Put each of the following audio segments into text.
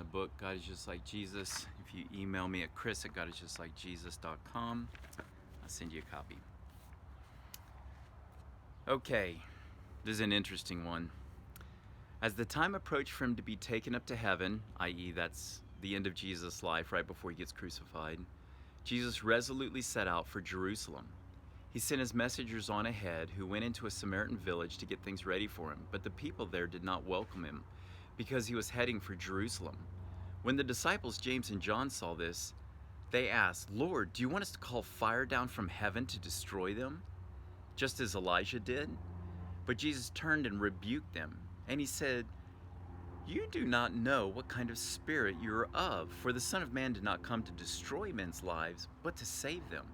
the book God is Just Like Jesus. If you email me at chris@godisjustlikejesus.com, I'll send you a copy. Okay, this is an interesting one. As the time approached for him to be taken up to heaven, i.e. that's the end of Jesus' life right before he gets crucified, Jesus resolutely set out for Jerusalem. He sent his messengers on ahead, who went into a Samaritan village to get things ready for him, but the people there did not welcome him because he was heading for Jerusalem. When the disciples James and John saw this, they asked, "Lord, do you want us to call fire down from heaven to destroy them, just as Elijah did?" But Jesus turned and rebuked them, and he said, "You do not know what kind of spirit you are of, for the Son of Man did not come to destroy men's lives, but to save them."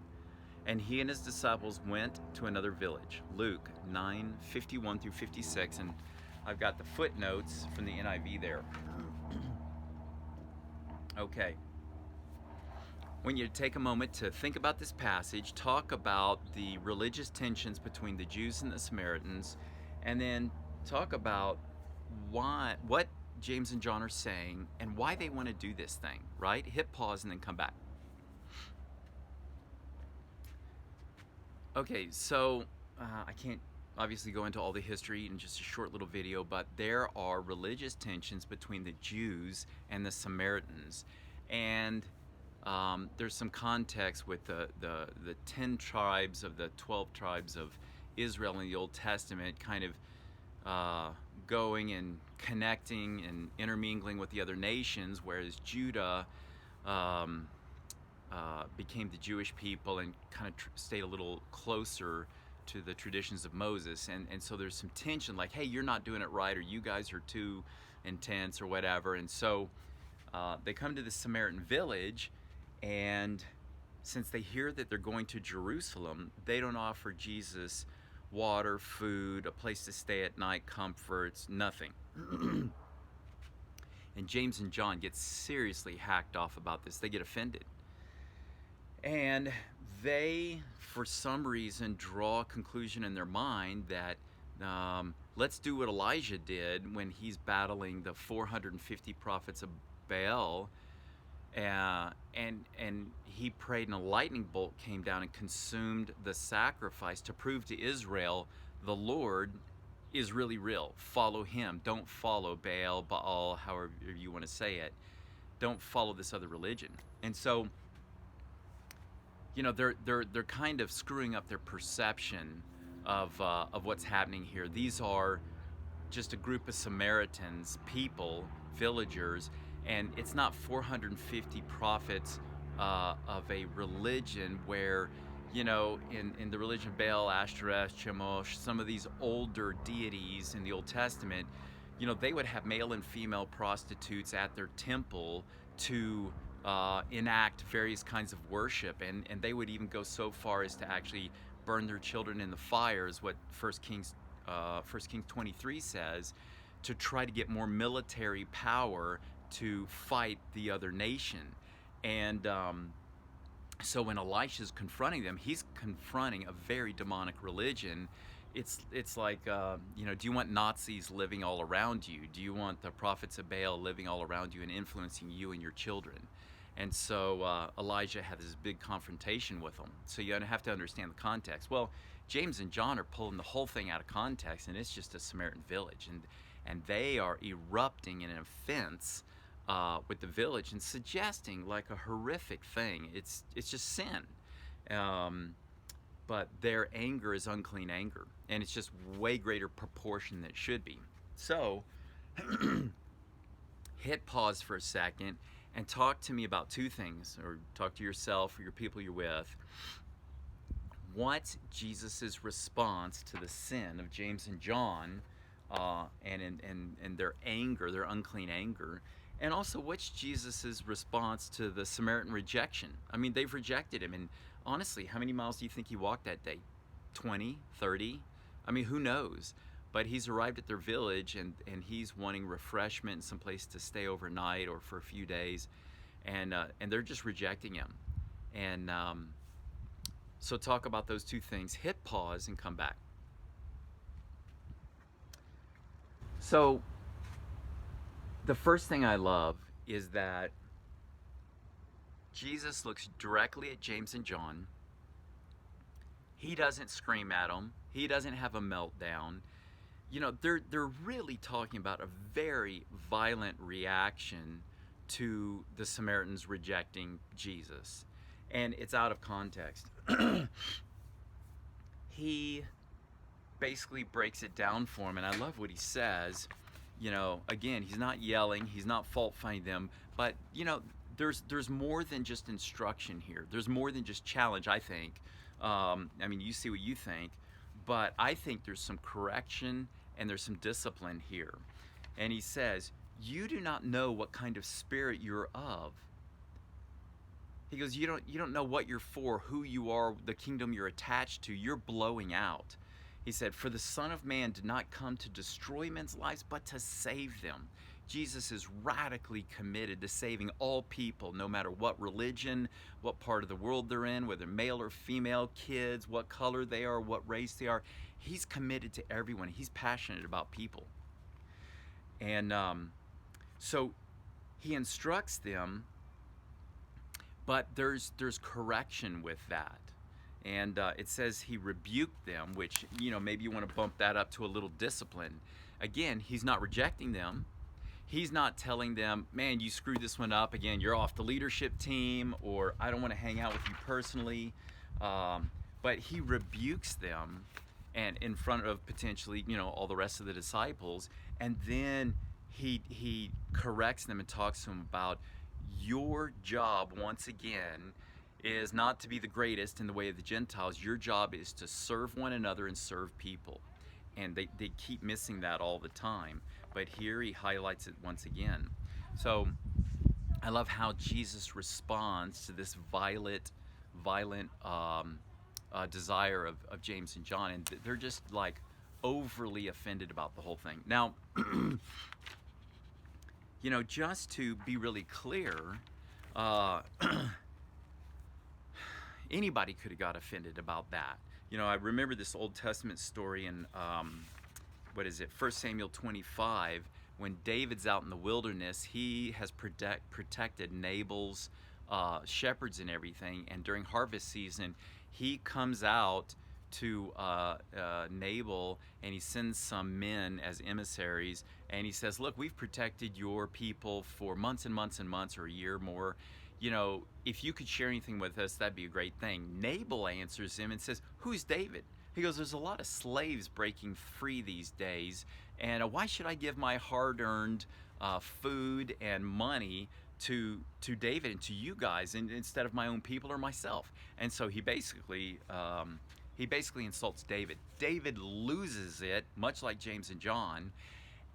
And he and his disciples went to another village. Luke 9:51 through 56, and I've got the footnotes from the NIV there. Okay. When you take a moment to think about this passage, talk about the religious tensions between the Jews and the Samaritans, and then talk about what James and John are saying and why they want to do this thing, right? Hit pause and then come back. Okay, so I can't obviously go into all the history in just a short little video, but there are religious tensions between the Jews and the Samaritans. And there's some context with the 10 tribes of the 12 tribes of Israel in the Old Testament kind of going and connecting and intermingling with the other nations, whereas Judah became the Jewish people and kind of stayed a little closer to the traditions of Moses. And so there's some tension, like, hey, you're not doing it right, or you guys are too intense or whatever. And so they come to the Samaritan village, and since they hear that they're going to Jerusalem, they don't offer Jesus water, food, a place to stay at night, comforts, nothing. And James and John get seriously hacked off about this. They get offended. And they, for some reason, draw a conclusion in their mind that let's do what Elijah did when he's battling the 450 prophets of Baal. And he prayed, and a lightning bolt came down and consumed the sacrifice to prove to Israel the Lord is really real. Follow him. Don't follow Baal, however you want to say it. Don't follow this other religion. And so, you know, they're kind of screwing up their perception of what's happening here. These are just a group of Samaritans, people, villagers, and it's not 450 prophets of a religion where, you know, in the religion of Baal, Ashtoreth, Chemosh, some of these older deities in the Old Testament, you know, they would have male and female prostitutes at their temple to enact various kinds of worship, and they would even go so far as to actually burn their children in the fire, is what 1 Kings 23 says, to try to get more military power to fight the other nation. And so when Elisha's confronting them, he's confronting a very demonic religion. It's like, you know, do you want Nazis living all around you? Do you want the prophets of Baal living all around you and influencing you and your children? And so Elijah had this big confrontation with them. So you have to understand the context. Well, James and John are pulling the whole thing out of context, and it's just a Samaritan village. And they are erupting in an offense with the village and suggesting like a horrific thing. It's just sin. But their anger is unclean anger, and it's just way greater proportion than it should be. So hit pause for a second and talk to me about two things, or talk to yourself or your people you're with. What's Jesus's response to the sin of James and John and their anger, their unclean anger? And also, what's Jesus's response to the Samaritan rejection? I mean, they've rejected him, and honestly, how many miles do you think he walked that day? 20, 30? I mean, who knows? But he's arrived at their village, and he's wanting refreshment and some place to stay overnight or for a few days, and they're just rejecting him. And so talk about those two things. Hit pause and come back. So the first thing I love is that Jesus looks directly at James and John. He doesn't scream at them. He doesn't have a meltdown. You know, they're really talking about a very violent reaction to the Samaritans rejecting Jesus. And it's out of context. He basically breaks it down for him, and I love what he says. You know, again, he's not yelling, he's not fault finding them, but you know, there's more than just instruction here. There's more than just challenge, I think. I mean, you see what you think, but I think there's some correction and there's some discipline here. And he says, you do not know what kind of spirit you're of. He goes, you don't know what you're for, who you are, the kingdom you're attached to. You're blowing out. He said, for the Son of Man did not come to destroy men's lives, but to save them. Jesus is radically committed to saving all people, no matter what religion, what part of the world they're in, whether male or female, kids, what color they are, what race they are. He's committed to everyone. He's passionate about people. And so he instructs them, but there's correction with that. And it says he rebuked them, which, you know, maybe you want to bump that up to a little discipline. Again, he's not rejecting them. He's not telling them, man, you screwed this one up. Again, you're off the leadership team, or I don't want to hang out with you personally. But he rebukes them, and in front of potentially, you know, all the rest of the disciples. And then he corrects them and talks to them about your job, once again, is not to be the greatest in the way of the Gentiles. Your job is to serve one another and serve people. And they keep missing that all the time. But here he highlights it once again. So I love how Jesus responds to this violent desire of James and John. And they're just like overly offended about the whole thing. Now, you know, just to be really clear, anybody could have got offended about that. You know, I remember this Old Testament story in, 1 Samuel 25, when David's out in the wilderness. He has protected Nabal's shepherds and everything, and during harvest season, he comes out to Nabal, and he sends some men as emissaries, and he says, look, we've protected your people for months and months and months, or a year more. You know, if you could share anything with us, that'd be a great thing. Nabal answers him and says, who's David? He goes, there's a lot of slaves breaking free these days, and why should I give my hard-earned food and money to David and to you guys, instead of my own people or myself? And so he basically insults David. David loses it, much like James and John.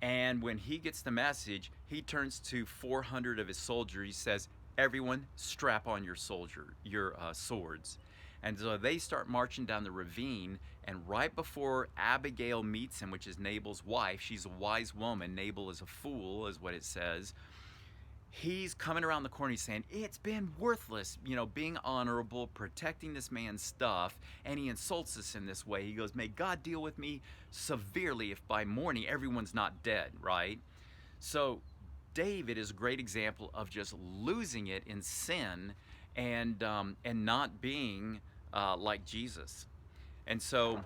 And when he gets the message, he turns to 400 of his soldiers. He says, everyone, strap on your swords. And so they start marching down the ravine, and right before Abigail meets him, which is Nabal's wife, she's a wise woman, Nabal is a fool, is what it says. He's coming around the corner, he's saying, it's been worthless, you know, being honorable, protecting this man's stuff, and he insults us in this way. He goes, may God deal with me severely if by morning everyone's not dead, right? So David is a great example of just losing it in sin and not being like Jesus. And so,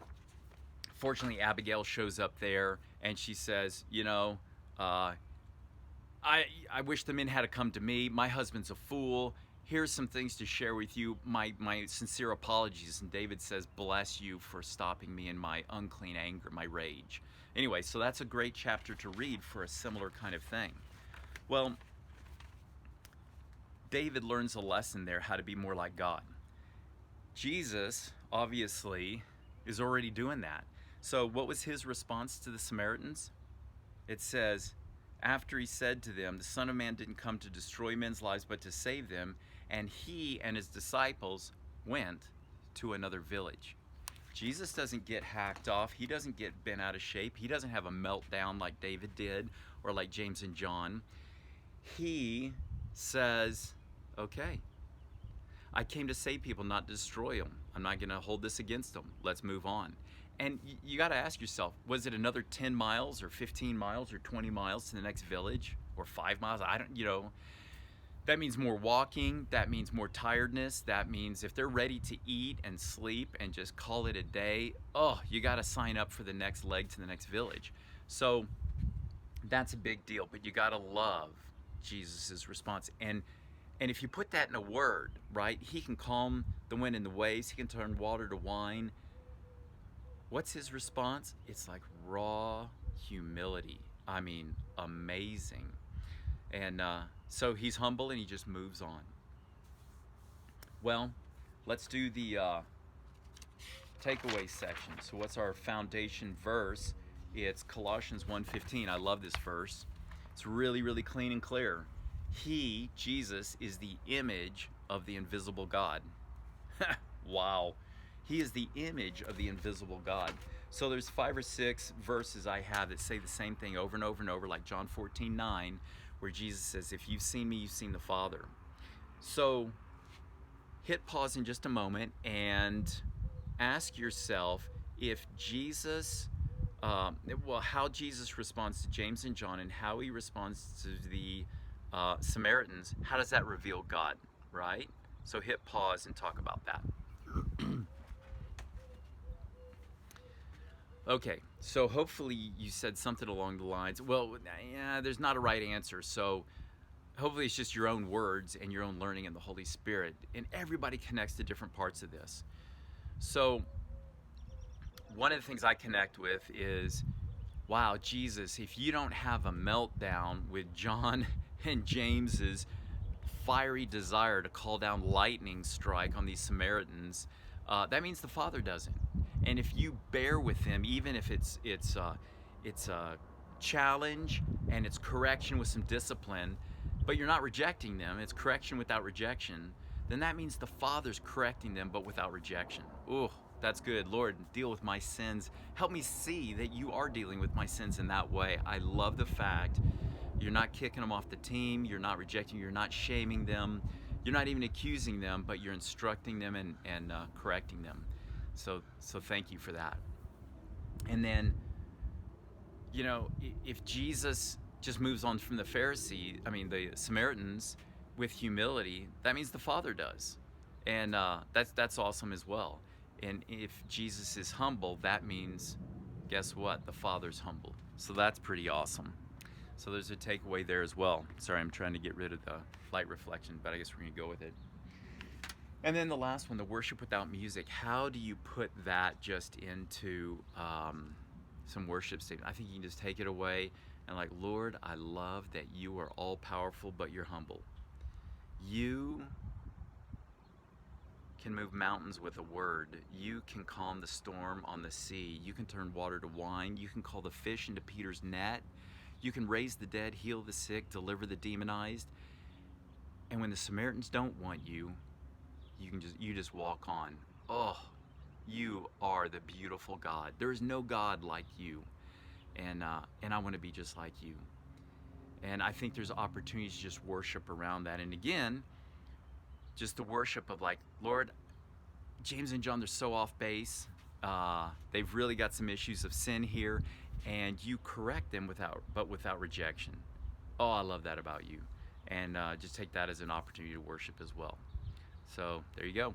fortunately, Abigail shows up there, and she says, you know, I wish the men had to come to me. My husband's a fool. Here's some things to share with you. My sincere apologies. And David says, bless you for stopping me in my unclean anger, my rage. Anyway, so that's a great chapter to read for a similar kind of thing. Well, David learns a lesson there, how to be more like God. Jesus, obviously, is already doing that. So what was his response to the Samaritans? It says, after he said to them, the Son of Man didn't come to destroy men's lives, but to save them, and he and his disciples went to another village. Jesus doesn't get hacked off. He doesn't get bent out of shape. He doesn't have a meltdown like David did, or like James and John. He says, okay, I came to save people, not destroy them. I'm not going to hold this against them. Let's move on. And you got to ask yourself, was it another 10 miles or 15 miles or 20 miles to the next village? or 5 miles. I don't, that means more walking. That means more tiredness. That means if they're ready to eat and sleep and just call it a day, oh, you got to sign up for the next leg to the next village. So that's a big deal, but you got to love Jesus's response. And if you put that in a word, right? He can calm the wind and the waves. He can turn water to wine. What's his response? It's like raw humility. I mean, amazing. And so he's humble and he just moves on. Well, let's do the takeaway section. So what's our foundation verse? It's Colossians 1:15. I love this verse. It's really, really clean and clear. He, Jesus, is the image of the invisible God. Wow. He is the image of the invisible God. So there's 5 or 6 verses I have that say the same thing over and over and over, like John 14:9, where Jesus says, if you've seen me, you've seen the Father. So hit pause in just a moment and ask yourself if Jesus, how Jesus responds to James and John and how he responds to the Samaritans, how does that reveal God, right? So hit pause and talk about that. Okay, so hopefully you said something along the lines, well, yeah, there's not a right answer, so hopefully it's just your own words and your own learning in the Holy Spirit, and everybody connects to different parts of this. So one of the things I connect with is, wow, Jesus, if you don't have a meltdown with John and James's fiery desire to call down lightning strike on these Samaritans, that means the Father doesn't. And if you bear with him, even if it's a challenge and it's correction with some discipline, but you're not rejecting them, it's correction without rejection, then that means the Father's correcting them, but without rejection. Ooh, that's good. Lord, deal with my sins. Help me see that you are dealing with my sins in that way. I love the fact you're not kicking them off the team, you're not rejecting, you're not shaming them, you're not even accusing them, but you're instructing them and correcting them. So thank you for that. And then, if Jesus just moves on from the Samaritans with humility, that means the Father does. And that's awesome as well. And if Jesus is humble, that means, guess what? The Father's humble. So that's pretty awesome. So there's a takeaway there as well. Sorry, I'm trying to get rid of the light reflection, but I guess we're going to go with it. And then the last one, the worship without music. How do you put that just into some worship statement? I think you can just take it away and like, Lord, I love that you are all powerful, but you're humble. You can move mountains with a word. You can calm the storm on the sea. You can turn water to wine. You can call the fish into Peter's net. You can raise the dead, heal the sick, deliver the demonized. And when the Samaritans don't want you, you just walk on. Oh, you are the beautiful God. There is no God like you, and I want to be just like you. And I think there's opportunities to just worship around that. And again, just the worship of like, Lord, James and John, they're so off base. They've really got some issues of sin here, and you correct them without rejection. Oh, I love that about you. And just take that as an opportunity to worship as well. So there you go.